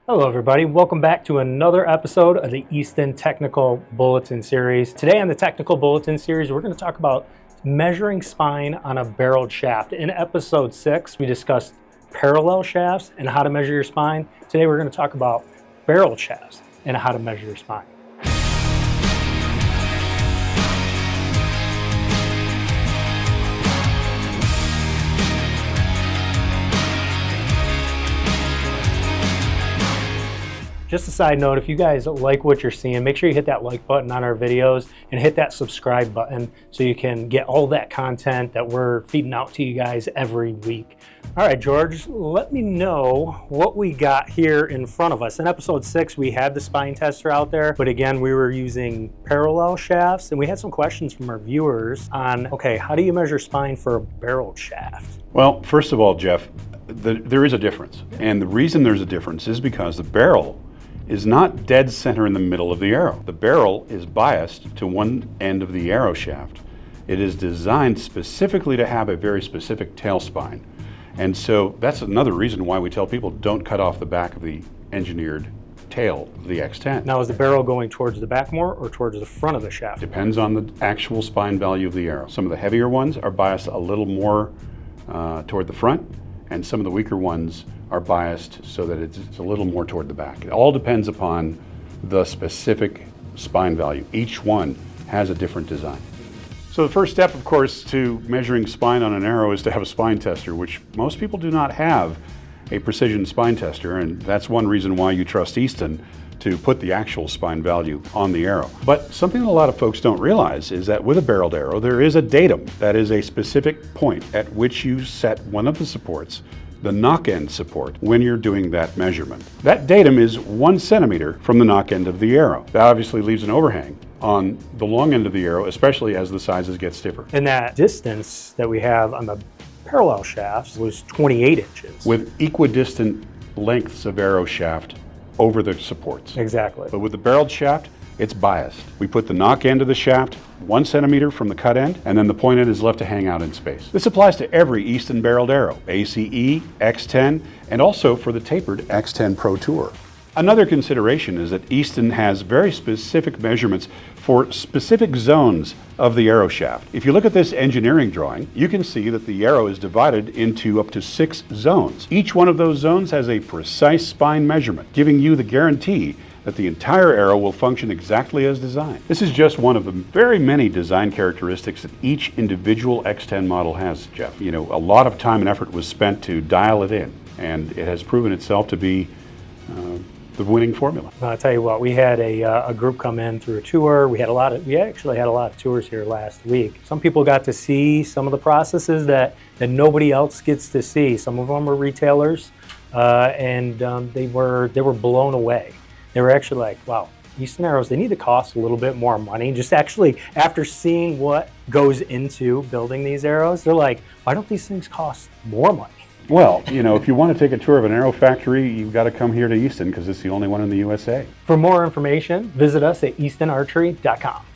Hello everybody, welcome back to another episode of the Easton Technical Bulletin Series. Today on the Technical Bulletin Series, we're going to talk about measuring spine on a barreled shaft. In episode 6, we discussed parallel shafts and how to measure your spine. Today we're going to talk about barreled shafts and how to measure your spine. Just a side note, if you guys like what you're seeing, make sure you hit that like button on our videos and hit that subscribe button so you can get all that content that we're feeding out to you guys every week. All right, George, let me know what we got here in front of us. In episode 6, we had the spine tester out there, but again, we were using parallel shafts, and we had some questions from our viewers on, okay, how do you measure spine for a barreled shaft? Well, first of all, Jeff, there is a difference. And the reason there's a difference is because the barrel is not dead center in the middle of the arrow. The barrel is biased to one end of the arrow shaft. It is designed specifically to have a very specific tail spine. And so that's another reason why we tell people don't cut off the back of the engineered tail of the X10. Now, is the barrel going towards the back more or towards the front of the shaft? Depends on the actual spine value of the arrow. Some of the heavier ones are biased a little more toward the front, and some of the weaker ones are biased so that it's a little more toward the back. It all depends upon the specific spine value. Each one has a different design. So the first step, of course, to measuring spine on an arrow is to have a spine tester, which most people do not have a precision spine tester, and that's one reason why you trust Easton to put the actual spine value on the arrow. But something that a lot of folks don't realize is that with a barreled arrow, there is a datum, that is a specific point at which you set one of the supports, the knock end support, when you're doing that measurement. That datum is 1 centimeter from the knock end of the arrow. That obviously leaves an overhang on the long end of the arrow, especially as the sizes get stiffer. And that distance that we have on the parallel shafts was 28 inches. With equidistant lengths of arrow shaft over the supports. Exactly. But with the barreled shaft, it's biased. We put the knock end of the shaft 1 centimeter from the cut end, and then the point end is left to hang out in space. This applies to every Easton barreled arrow, ACE, X10, and also for the tapered X10 Pro Tour. Another consideration is that Easton has very specific measurements for specific zones of the arrow shaft. If you look at this engineering drawing, you can see that the arrow is divided into up to 6 zones. Each one of those zones has a precise spine measurement, giving you the guarantee that the entire arrow will function exactly as designed. This is just one of the very many design characteristics that each individual X10 model has, Jeff. You know, a lot of time and effort was spent to dial it in, and it has proven itself to be the winning formula. I'll tell you what, we had a group come in through a tour. We actually had a lot of tours here last week. Some people got to see some of the processes that nobody else gets to see. Some of them are retailers, and they were blown away. They were actually like, wow, Easton arrows, they need to cost a little bit more money. Just actually, after seeing what goes into building these arrows, they're like, why don't these things cost more money? Well, you know, if you want to take a tour of an arrow factory, you've got to come here to Easton because it's the only one in the USA. For more information, visit us at eastonarchery.com.